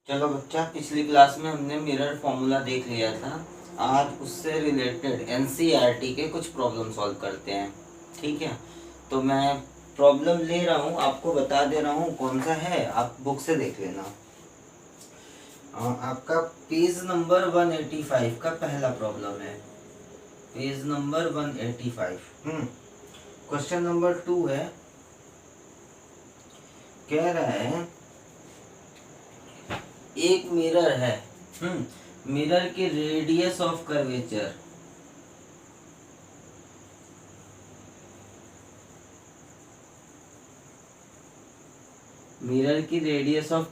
चलो बच्चा, पिछली क्लास में हमने मिरर फॉर्मूला देख लिया था। आज उससे रिलेटेड एनसीईआरटी के कुछ प्रॉब्लम सॉल्व करते हैं। ठीक है, तो मैं प्रॉब्लम ले रहा हूँ, आपको बता दे रहा हूँ कौन सा है, आप बुक से देख लेना। आपका पेज नंबर 185 का पहला प्रॉब्लम है, पेज नंबर 185। क्वेश्चन नंबर 2 है, कह रहा है एक मिरर है। मिरर की रेडियस ऑफ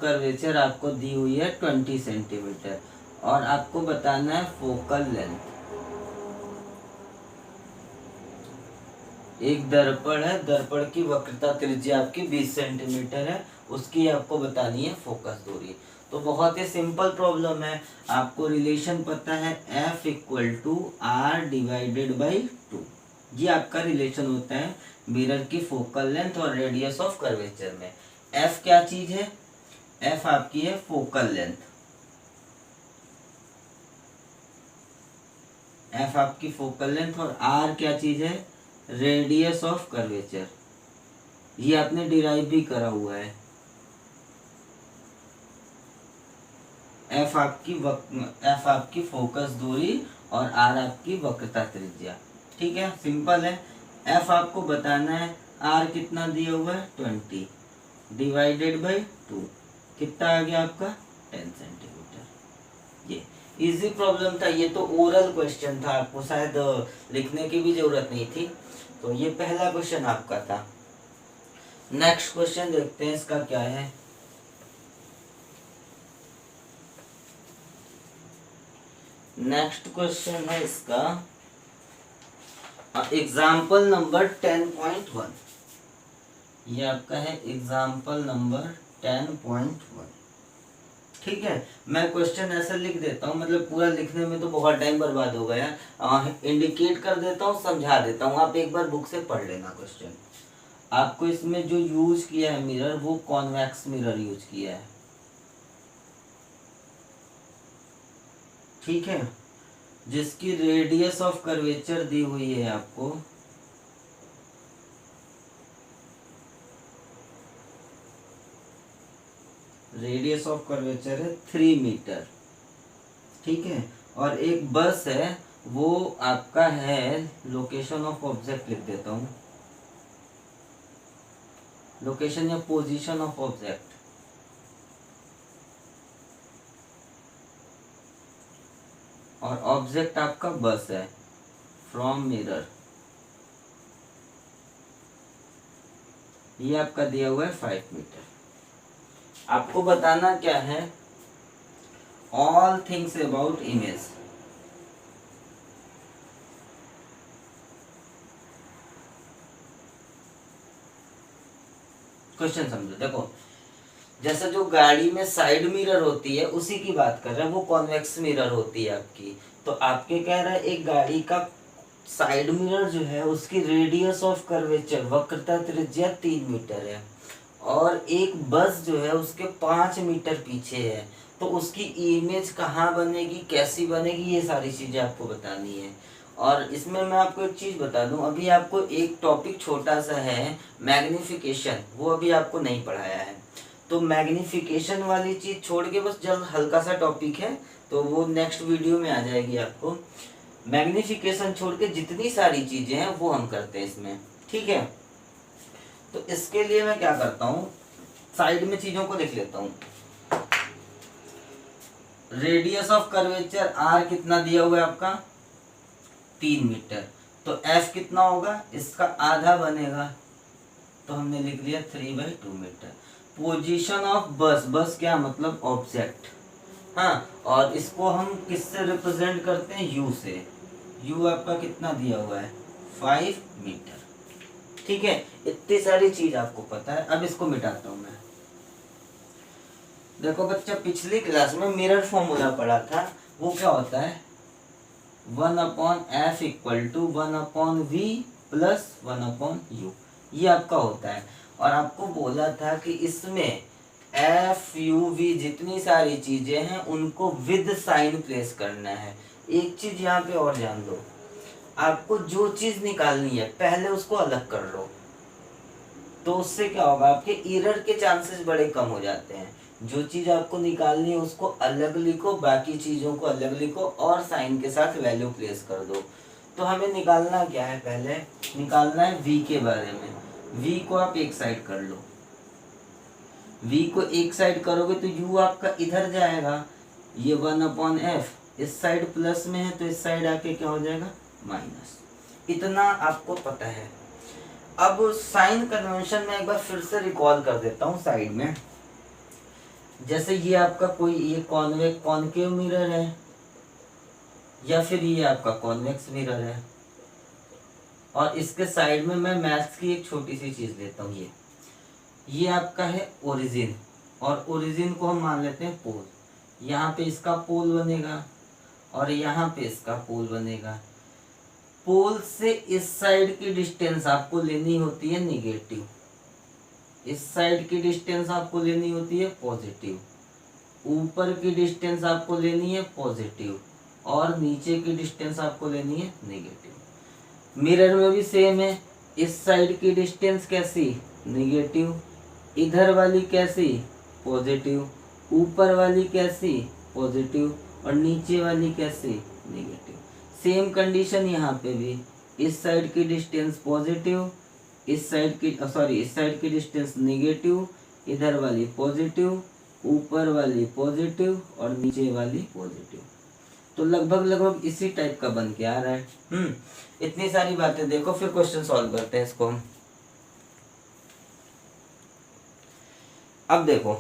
कर्वेचर आपको दी हुई है 20 सेंटीमीटर और आपको बताना है फोकल लेंथ। एक दर्पण है, दर्पण की वक्रता त्रिज्या आपकी 20 सेंटीमीटर है, उसकी आपको बतानी है फोकस दूरी। तो बहुत ही सिंपल प्रॉब्लम है, आपको रिलेशन पता है F = R डिवाइडेड बाई 2। ये आपका रिलेशन होता है मिरर की फोकल लेंथ और रेडियस ऑफ कर्वेचर में। F क्या चीज है? F आपकी है फोकल लेंथ, F आपकी फोकल लेंथ, और R क्या चीज है? Radius of curvature. ये आपने डिराइव भी करा हुआ है। F आपकी फोकस दूरी और R आपकी वक्रता त्रिज्या। ठीक है, सिंपल है। F आपको बताना है, R कितना दिया हुआ है 20 डिवाइडेड बाई 2, कितना आ गया आपका 10 सेंटीमीटर। ये इजी प्रॉब्लम था, ये तो ओरल क्वेश्चन था, आपको शायद लिखने की भी जरूरत नहीं थी। तो ये पहला क्वेश्चन आपका था। नेक्स्ट क्वेश्चन देखते हैं इसका क्या है। नेक्स्ट क्वेश्चन है इसका एग्जाम्पल नंबर 10.1। ये आपका है एग्जाम्पल नंबर 10.1। ठीक है, मैं क्वेश्चन ऐसा लिख देता हूँ, मतलब पूरा लिखने में तो बहुत टाइम बर्बाद हो गया, इंडिकेट कर देता हूँ, समझा देता हूँ, आप एक बार बुक से पढ़ लेना क्वेश्चन। आपको इसमें जो यूज किया है मिरर, वो कॉन्वेक्स मिरर यूज किया है। ठीक है, जिसकी रेडियस ऑफ कर्वेचर दी हुई है आपको रेडियस ऑफ कर्वेचर है 3 मीटर। ठीक है, और एक बस है, वो आपका है, लोकेशन ऑफ ऑब्जेक्ट लिख देता हूं, लोकेशन या पोजीशन ऑफ ऑब्जेक्ट। और ऑब्जेक्ट आपका बस है फ्रॉम मिरर। ये आपका दिया हुआ है 5 मीटर। आपको बताना क्या है, all things about image. Question समझो, देखो, जैसे जो गाड़ी में साइड मिरर होती है उसी की बात कर रहे हैं, वो कॉन्वेक्स मिरर होती है आपकी। तो आपके कह रहा है एक गाड़ी का साइड मिरर जो है उसकी रेडियस ऑफ कर्वेचर वक्रता त्रिज्या 3 मीटर है, और एक बस जो है उसके 5 मीटर पीछे है। तो उसकी इमेज कहाँ बनेगी, कैसी बनेगी, ये सारी चीजें आपको बतानी है। और इसमें मैं आपको एक चीज बता दूं, अभी आपको एक टॉपिक छोटा सा है मैग्निफिकेशन, वो अभी आपको नहीं पढ़ाया है। तो मैग्निफिकेशन वाली चीज छोड़ के बस जल्द हल्का सा टॉपिक है, तो वो नेक्स्ट वीडियो में आ जाएगी आपको। मैग्निफिकेशन छोड़ के जितनी सारी चीजें हैं वो हम करते हैं इसमें। ठीक है, तो इसके लिए मैं क्या करता हूँ, साइड में चीजों को लिख लेता हूँ। रेडियस ऑफ कर्वेचर R कितना दिया हुआ है आपका 3 मीटर, तो F कितना होगा, इसका आधा बनेगा, तो हमने लिख लिया 3/2 मीटर। पोजीशन ऑफ बस, बस क्या मतलब ऑब्जेक्ट, हाँ, और इसको हम किससे रिप्रेजेंट करते हैं, U से। U आपका कितना दिया हुआ है 5 मीटर। ठीक है, इतनी सारी चीज आपको पता है। अब इसको मिटाता हूं मैं। देखो बच्चा, पिछली क्लास में मिरर फॉर्मूला पढ़ा था, वो क्या होता है 1/f = 1/v + 1/u, ये आपका होता है। और आपको बोला था कि इसमें एफ यू वी जितनी सारी चीजें हैं उनको विद साइन प्लेस करना है। एक चीज यहाँ पे और ध्यान दो, आपको जो चीज निकालनी है पहले उसको अलग कर लो, तो उससे क्या होगा, आपके एरर के चांसेस बड़े कम हो जाते हैं। जो चीज आपको निकालनी है उसको अलग लिखो, बाकी चीजों को अलग लिखो और साइन के साथ वैल्यू प्लेस कर दो। तो हमें निकालना क्या है, पहले निकालना है v के बारे में। v को आप एक साइड कर लो, v को एक साइड करोगे तो u आपका इधर जाएगा, ये 1/f इस साइड प्लस में है तो इस साइड आके क्या हो जाएगा माइनस। इतना आपको पता है। अब साइन कन्वेंशन में एक बार फिर से रिकॉल कर देता हूँ साइड में। जैसे ये आपका कोई ये कॉनकेव मिरर है या फिर ये आपका कॉन्वेक्स मिरर है, और इसके साइड में मैं मैथ्स की एक छोटी सी चीज लेता हूँ। ये आपका है ओरिजिन, और ओरिजिन को हम मान लेते हैं पोल। यहाँ पे इसका पोल बनेगा और यहाँ पे इसका पोल बनेगा। पोल से इस साइड की डिस्टेंस आपको लेनी होती है निगेटिव, इस साइड की डिस्टेंस आपको लेनी होती है पॉजिटिव, ऊपर की डिस्टेंस आपको लेनी है पॉजिटिव और नीचे की डिस्टेंस आपको लेनी है नेगेटिव। मिरर में भी सेम है, इस साइड की डिस्टेंस कैसी नेगेटिव, इधर वाली कैसी पॉजिटिव, ऊपर वाली कैसी पॉजिटिव और नीचे वाली कैसी नेगेटिव। सेम कंडीशन यहाँ पे भी, इस साइड की डिस्टेंस पॉजिटिव, इस साइड की डिस्टेंस नेगेटिव, इधर वाली पॉजिटिव, ऊपर वाली पॉजिटिव और नीचे वाली पॉजिटिव। तो लगभग इसी टाइप का बन के आ रहा है। इतनी सारी बातें देखो, फिर क्वेश्चन सॉल्व करते हैं इसको हम। अब देखो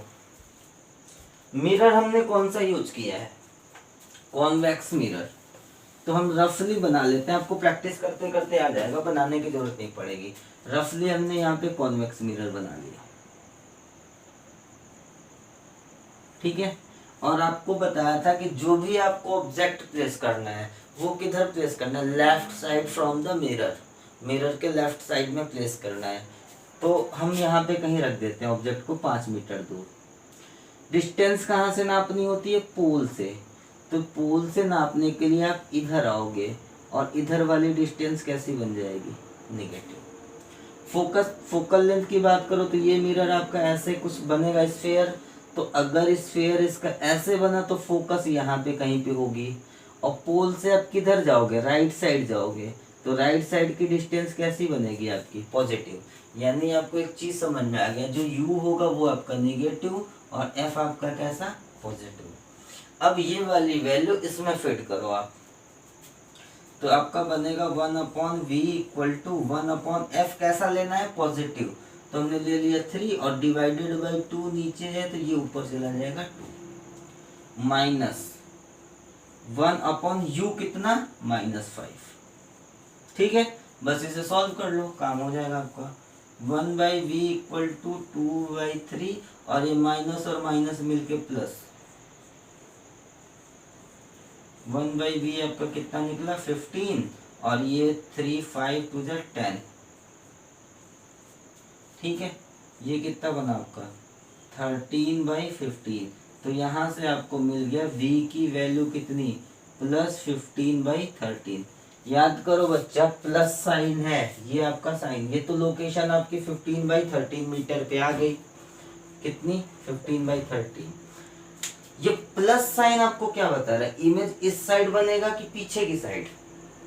मिरर हमने कौन सा यूज किया है, कॉन्वेक्स मिरर। तो हम रफली बना लेते हैं, आपको प्रैक्टिस करते करते आ जाएगा, बनाने की जरूरत नहीं पड़ेगी। रफली हमने यहाँ पे कॉन्वेक्स मिरर बना लिया, ठीक है। और आपको बताया था कि जो भी आपको ऑब्जेक्ट प्लेस करना है वो किधर प्लेस करना है, left side from the mirror, mirror के लेफ्ट साइड में प्लेस करना है। तो हम यहाँ पे कहीं रख देते हैं ऑब्जेक्ट को 5 मीटर दूर। डिस्टेंस कहाँ से नापनी होती है, पोल से। तो पोल से नापने के लिए आप इधर आओगे और इधर वाली डिस्टेंस कैसी बन जाएगी नेगेटिव। फोकल लेंथ की बात करो तो ये मिरर आपका ऐसे कुछ बनेगा स्फेयर। तो अगर स्फेयर इसका ऐसे बना तो फोकस यहाँ पे कहीं पे होगी, और पोल से आप किधर जाओगे, राइट साइड जाओगे, तो राइट साइड की डिस्टेंस कैसी बनेगी आपकी पॉजिटिव। यानी आपको एक चीज समझ में आ गया, जो u होगा वो आपका नेगेटिव और f आपका कैसा पॉजिटिव। अब ये वाली वैल्यू इसमें फिट करो आप, तो आपका बनेगा 1/v = 1/f। कैसा लेना है पॉजिटिव, तो हमने ले लिया 3 और डिवाइडेड बाई 2 नीचे है तो ये ऊपर चला जाएगा 2 माइनस 1/u कितना -5। ठीक है, बस इसे सॉल्व कर लो, काम हो जाएगा आपका। 1/v = 2/3 और ये माइनस और माइनस मिलके प्लस, 1/v आपका कितना निकला 15 और ये 3 5 2 10। ठीक है, ये कितना बना आपका 13/15। तो यहाँ से आपको मिल गया v की वैल्यू कितनी +15/13। याद करो बच्चा, प्लस साइन है, ये आपका साइन, ये तो लोकेशन आपकी 15/13 मीटर पे आ गई। कितनी 15/13। ये प्लस साइन आपको क्या बता रहा है, इमेज इस साइड बनेगा कि पीछे की साइड।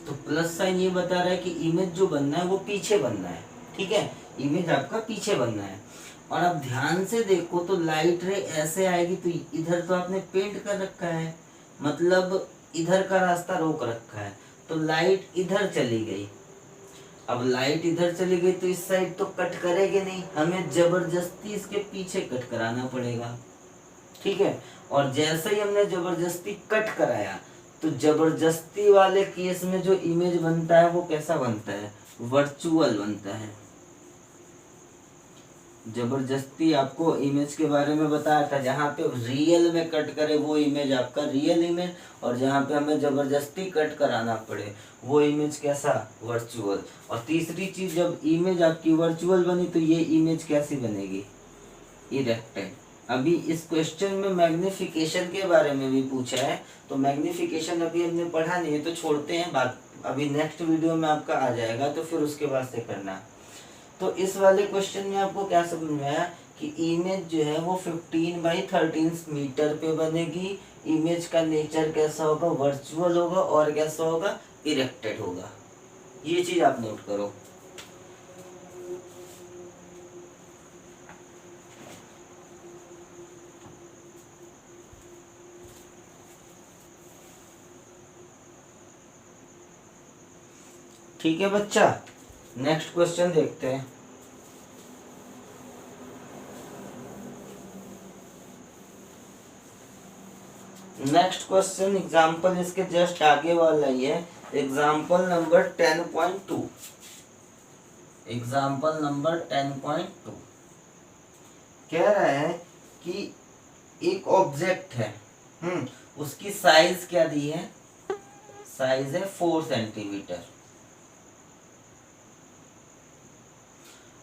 तो प्लस साइन ये बता रहा है कि इमेज जो बनना है वो पीछे बनना है। ठीक है, इमेज आपका पीछे बनना है। और अब ध्यान से देखो तो लाइट रे ऐसे आएगी, तो इधर तो आपने पेंट कर रखा है, मतलब इधर का रास्ता रोक रखा है, तो लाइट इधर चली गई। अब लाइट इधर चली गई तो इस साइड तो कट करेगी नहीं, हमें जबरदस्ती इसके पीछे कट कराना पड़ेगा। ठीक है, और जैसे ही हमने जबरदस्ती कट कराया तो जबरदस्ती वाले केस में जो इमेज बनता है वो कैसा बनता है, वर्चुअल बनता है। जबरदस्ती आपको इमेज के बारे में बताया था, जहाँ पे रियल में कट करे वो इमेज आपका रियल इमेज, और जहाँ पे हमें जबरदस्ती कट कराना पड़े वो इमेज कैसा वर्चुअल। और तीसरी चीज, जब इमेज आपकी वर्चुअल बनी तो ये इमेज कैसी बनेगी इरेक्टेड। अभी इस क्वेश्चन में मैग्निफिकेशन के बारे में भी पूछा है, तो मैग्निफिकेशन अभी हमने पढ़ा नहीं है तो छोड़ते हैं, बात अभी नेक्स्ट वीडियो में आपका आ जाएगा तो फिर उसके बाद से करना। तो इस वाले क्वेश्चन में आपको क्या समझ में आया कि इमेज जो है वो 15x13 मीटर पे बनेगी। इमेज का नेचर कैसा होगा, वर्चुअल होगा, और कैसा होगा, इरेक्टेड होगा। ये चीज आप नोट करो। ठीक है बच्चा, नेक्स्ट क्वेश्चन देखते हैं। नेक्स्ट क्वेश्चन एग्जाम्पल इसके जस्ट आगे वाला ही है, एग्जाम्पल नंबर 10.2। एग्जाम्पल नंबर 10.2 कह रहा है कि एक ऑब्जेक्ट है, उसकी साइज क्या दी है, साइज है 4 सेंटीमीटर,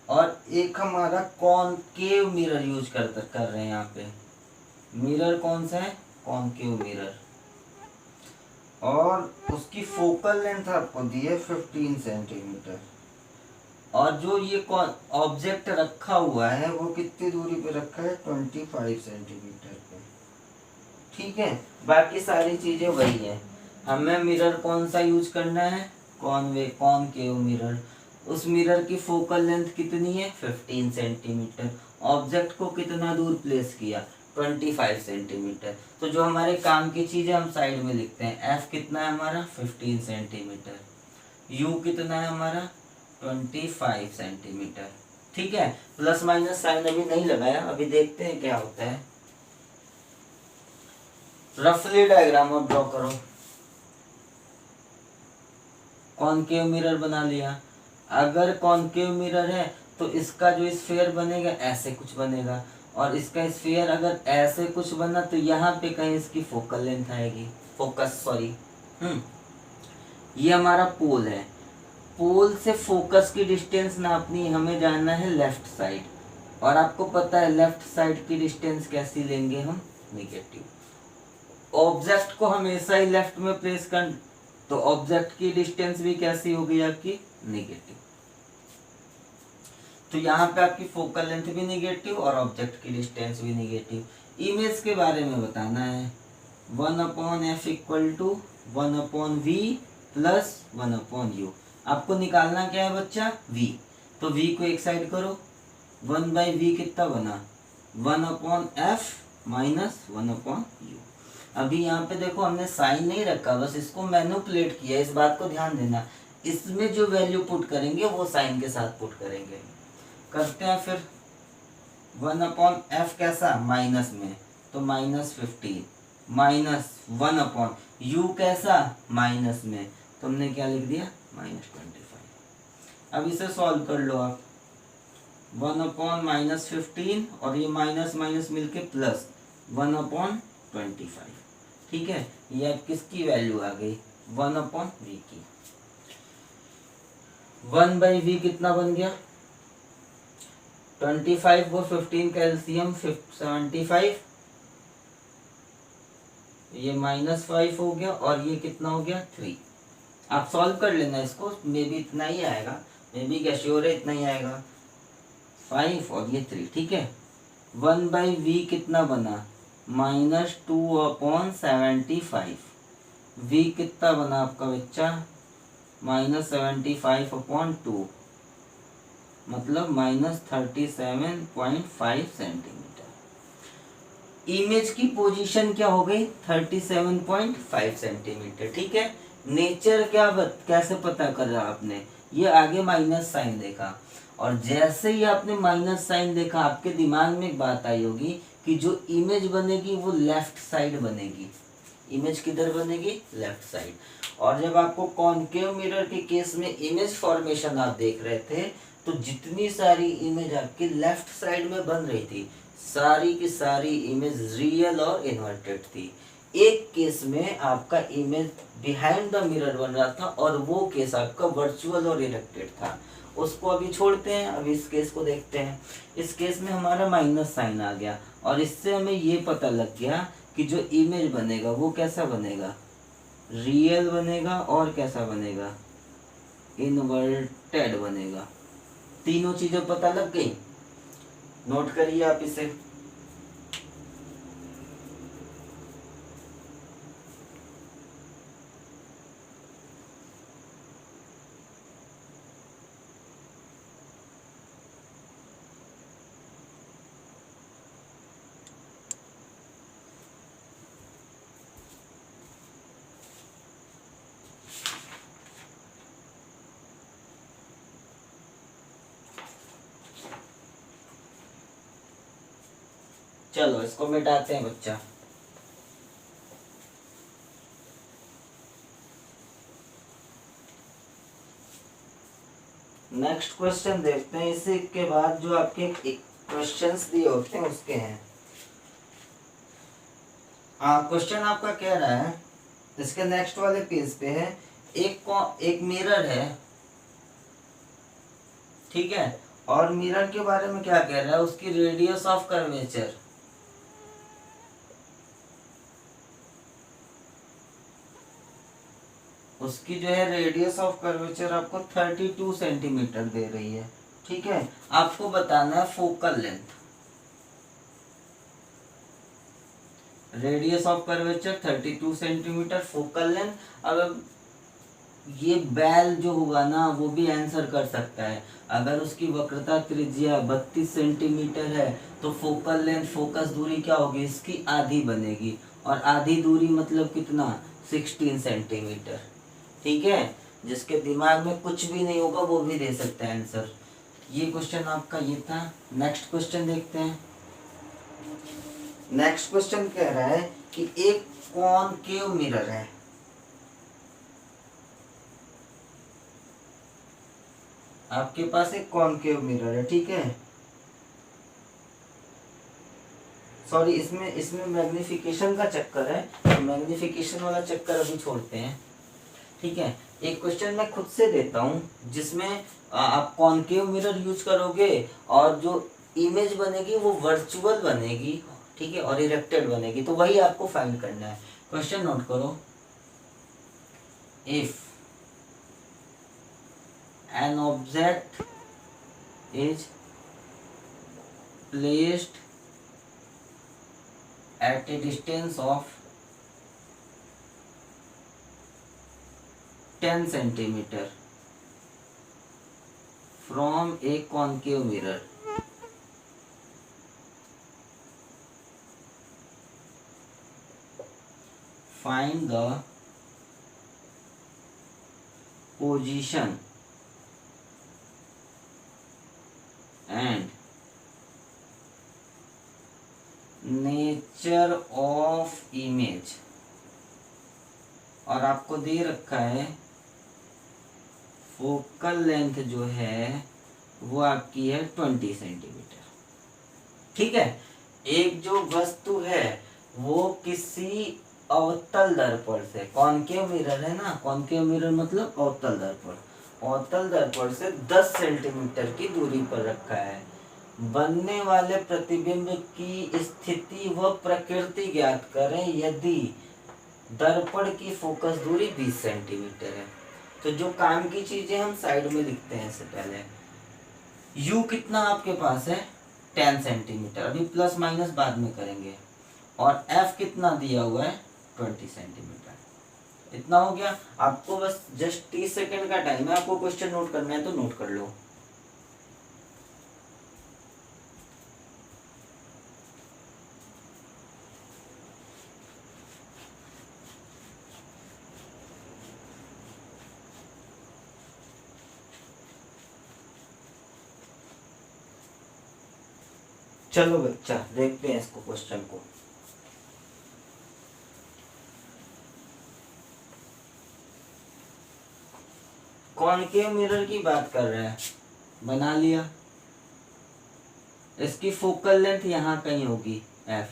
और एक हमारा कॉनकेव मिरर यूज कर रहे हैं यहाँ पे। मिरर कौन सा है, कॉनकेव मिरर, और उसकी फोकल लेंथ आपको दी है 15 सेंटीमीटर, और जो ये ऑब्जेक्ट रखा हुआ है वो कितनी दूरी पे रखा है, 25 सेंटीमीटर पे। ठीक है, बाकी सारी चीजें वही है। हमें मिरर कौन सा यूज करना है, कॉनकेव मिरर। उस मिरर की फोकल लेंथ कितनी है, 15 सेंटीमीटर। ऑब्जेक्ट को कितना दूर प्लेस किया, 25 सेंटीमीटर। तो जो हमारे काम की चीज है हम साइड में लिखते हैं। एफ कितना है हमारा, 15 सेंटीमीटर। यू कितना है हमारा, 25 सेंटीमीटर। ठीक है, प्लस माइनस साइन अभी नहीं लगाया, अभी देखते हैं क्या होता है। रफली डायग्राम अब ड्रॉ करो। कॉनकेव मिरर बना लिया। अगर कॉनकेव मिरर है तो इसका जो स्फीयर बनेगा ऐसे कुछ बनेगा, और इसका स्फीयर अगर ऐसे कुछ बना तो यहाँ पे कहीं इसकी फोकल लेंथ आएगी, फोकस सॉरी। ये हमारा पोल है, पोल से फोकस की डिस्टेंस नापनी, हमें जाना है लेफ्ट साइड, और आपको पता है लेफ्ट साइड की डिस्टेंस कैसी लेंगे हम, नेगेटिव। ऑब्जेक्ट को हमेशा ही लेफ्ट में प्लेस कर, तो ऑब्जेक्ट की डिस्टेंस भी कैसी होगी आपकी, नेगेटिव। तो यहाँ पे आपकी फोकल लेंथ भी नेगेटिव और ऑब्जेक्ट की डिस्टेंस भी नेगेटिव। इमेज के बारे में बताना है, 1/f = 1/v प्लस 1/u। आपको निकालना क्या है बच्चा, v। तो v को एक साइड करो, 1/v कितना बना, 1/f माइनस 1/u। अभी यहाँ पे देखो हमने साइन नहीं रखा, बस इसको मैनिपुलेट किया, इस बात को ध्यान देना। इसमें जो वैल्यू पुट करेंगे वो साइन के साथ पुट करेंगे। करते हैं फिर, 1/f कैसा, माइनस में, तो -15 माइनस 1/u कैसा, माइनस में, तो हमने क्या लिख दिया, -25। अब इसे सॉल्व कर लो आप, 1/-15 और ये माइनस माइनस मिलके प्लस 1/25। ठीक है, ये अब किसकी वैल्यू आ गई, 1/v की। 1/v कितना बन गया, 25 और 15 का एलसीएम 75, ये -5 हो गया, और ये कितना हो गया, 3। आप सॉल्व कर लेना इसको, मे भी इतना ही आएगा, मे भी क्या श्योर है इतना ही आएगा, 5 और ये 3। ठीक है, 1/v कितना बना, -2/75। v कितना बना आपका बच्चा, -75/2, मतलब -37.5 सेंटीमीटर। इमेज की पोजीशन क्या हो गई, 37.5 सेंटीमीटर। ठीक है, नेचर क्या कैसे पता करा आपने, ये आगे माइनस साइन देखा, और जैसे ही आपने माइनस साइन देखा आपके दिमाग में एक बात आई होगी कि जो इमेज बनेगी वो लेफ्ट साइड बनेगी। इमेज किधर बनेगी, लेफ्ट साइड। और जब आपको कॉनकेव मिरर के केस में इमेज फॉर्मेशन आप देख रहे थे, तो जितनी सारी इमेज आपकी लेफ्ट साइड में बन रही थी, सारी की सारी इमेज रियल और इन्वर्टेड थी। एक केस में आपका इमेज बिहाइंड द मिरर बन रहा था, और वो केस आपका वर्चुअल और इरेक्टेड था। उसको अभी छोड़ते हैं, अभी इस केस को देखते हैं। इस केस में हमारा माइनस साइन आ गया, और इससे हमें ये पता लग गया कि जो इमेज बनेगा वो कैसा बनेगा, रियल बनेगा और कैसा बनेगा, इन्वर्टेड बनेगा। तीनों चीजें पता लग गई, नोट करिए आप इसे। चलो इसको मिटाते हैं बच्चा। नेक्स्ट क्वेश्चन देखते हैं, इसी के बाद जो आपके क्वेश्चंस दिए होते हैं उसके हैं। क्वेश्चन आपका कह रहा है, इसके नेक्स्ट वाले पेज पे है, एक मिरर है, ठीक है, और मिरर के बारे में क्या कह रहा है, उसकी रेडियस ऑफ कर्वेचर, उसकी जो है रेडियस ऑफ कर्वेचर आपको 32 सेंटीमीटर दे रही है, ठीक है। आपको बताना है focal length, radius of curvature 32 centimetre, focal length. अब ये बैल जो होगा ना वो भी आंसर कर सकता है। अगर उसकी वक्रता त्रिज्या 32 सेंटीमीटर है तो फोकल लेंथ, फोकस दूरी क्या होगी, इसकी आधी बनेगी, और आधी दूरी मतलब कितना, 16 सेंटीमीटर, ठीक है। जिसके दिमाग में कुछ भी नहीं होगा वो भी दे सकता है आंसर। ये क्वेश्चन आपका ये था। नेक्स्ट क्वेश्चन देखते हैं। नेक्स्ट क्वेश्चन कह रहा है कि एक कॉनकेव मिरर है, आपके पास एक कॉनकेव मिरर है, ठीक है। सॉरी, इसमें मैग्निफिकेशन का चक्कर है, तो मैग्निफिकेशन वाला चक्कर अभी छोड़ते हैं, ठीक है। एक क्वेश्चन मैं खुद से देता हूं जिसमें आप कॉनकेव मिरर यूज करोगे और जो इमेज बनेगी वो वर्चुअल बनेगी, ठीक है, और इरेक्टेड बनेगी, तो वही आपको फाइंड करना है। क्वेश्चन नोट करो, if an object is placed at a distance of 10 centimeter from a concave mirror, find the position and nature of image. और आपको दे रखा है फोकल लेंथ जो है वो आपकी है 20 सेंटीमीटर, ठीक है। एक जो वस्तु है वो किसी अवतल दर्पण से, कॉनकेव मिरर है ना, कॉनकेव मिरर मतलब अवतल दर्पण, अवतल दर्पण से 10 सेंटीमीटर की दूरी पर रखा है। बनने वाले प्रतिबिंब की स्थिति व प्रकृति ज्ञात करें यदि दर्पण की फोकस दूरी 20 सेंटीमीटर है। तो जो काम की चीजें हम साइड में लिखते हैं, इससे पहले U कितना आपके पास है 10 सेंटीमीटर, अभी प्लस माइनस बाद में करेंगे, और F कितना दिया हुआ है 20 सेंटीमीटर। इतना हो गया। आपको बस जस्ट 30 सेकंड का टाइम है, आपको क्वेश्चन नोट करना है तो नोट कर लो। चलो बच्चा देखते हैं इसको, क्वेश्चन को। कॉनकेव मिरर की बात कर रहे हैं, बना लिया। इसकी फोकल लेंथ यहाँ कहीं होगी F,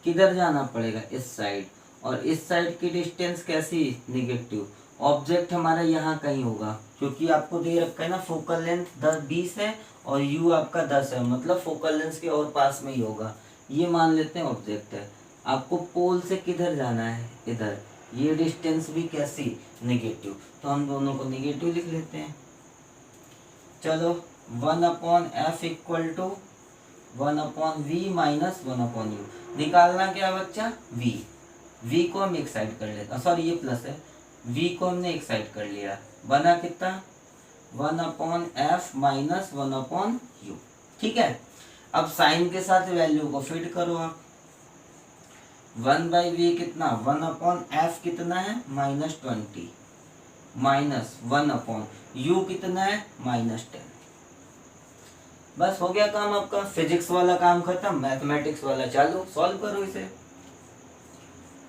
किधर जाना पड़ेगा, इस साइड, और इस साइड की डिस्टेंस कैसी, निगेटिव। ऑब्जेक्ट हमारा यहाँ कहीं होगा, क्योंकि आपको दे रखा है ना फोकल लेंथ 20 है और U आपका 10 है, मतलब फोकल लेंथ के और पास में ही होगा। ये मान लेते हैं ऑब्जेक्ट है, आपको पोल से किधर जाना है, इधर, ये डिस्टेंस भी कैसी, नेगेटिव, तो हम दोनों को नेगेटिव लिख लेते हैं। चलो 1/f equal to 1/v minus 1/u, निकालना क्या बच्चा, v को हम एक साइड कर लेते हैं, सॉरी ये प्लस है, v को हमने एक साइड कर लिया, बना कितना 1/f माइनस 1/u। ठीक है, अब साइन के साथ वैल्यू को फिट करो आप, 1/v कितना 1/f कितना है -20 माइनस 1/u कितना है -10। बस हो गया काम आपका, फिजिक्स वाला काम खत्म, मैथमेटिक्स वाला चालू, सॉल्व करो इसे।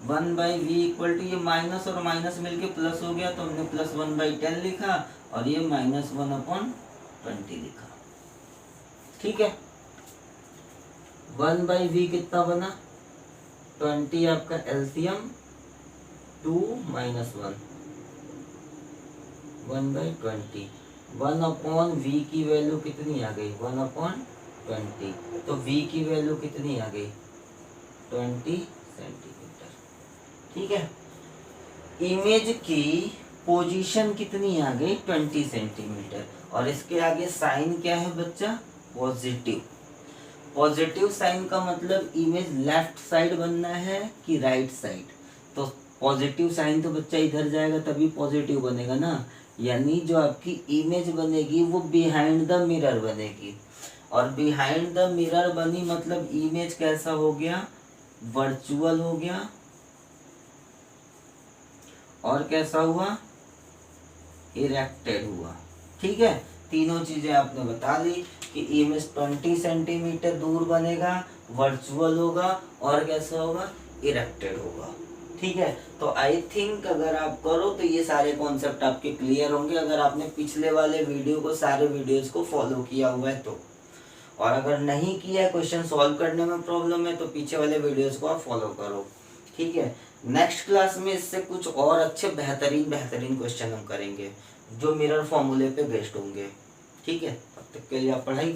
1/v इक्वल टू, ये माइनस और माइनस मिलके प्लस हो गया तो हमने प्लस 1/10 लिखा और ये माइनस 1/20 लिखा। ठीक है, 1/v कितना बना 20, आपका एलसीएम 2 माइनस 1 1/20, 1/v की वैल्यू कितनी आ गई 1/20, तो v की वैल्यू कितनी आ गई 20 सेंटीमीटर। ठीक है, इमेज की पोजीशन कितनी आ गई 20 सेंटीमीटर, और इसके आगे साइन क्या है बच्चा, पॉजिटिव। पॉजिटिव साइन का मतलब इमेज लेफ्ट साइड बनना है कि राइट साइड, तो पॉजिटिव साइन तो बच्चा इधर जाएगा तभी पॉजिटिव बनेगा ना, यानी जो आपकी इमेज बनेगी वो बिहाइंड द मिरर बनेगी, और बिहाइंड द मिरर बनी मतलब इमेज कैसा हो गया, वर्चुअल हो गया, और कैसा हुआ, इरेक्टेड हुआ। ठीक है, तीनों चीजें आपने बता ली कि इमेज 20 सेंटीमीटर दूर बनेगा, वर्चुअल होगा, और कैसा होगा, इरेक्टेड होगा। ठीक है, तो आई थिंक अगर आप करो तो ये सारे कॉन्सेप्ट आपके क्लियर होंगे, अगर आपने पिछले वाले वीडियो को, सारे वीडियोस को फॉलो किया हुआ है तो, और अगर नहीं किया है, क्वेश्चन सॉल्व करने में प्रॉब्लम है, तो पीछे वाले वीडियोस को आप फॉलो करो। ठीक है, नेक्स्ट क्लास में इससे कुछ और अच्छे बेहतरीन क्वेश्चन हम करेंगे जो मिरर फॉर्मूले पे बेस्ड होंगे। ठीक है, तब तक के लिए आप पढ़ाई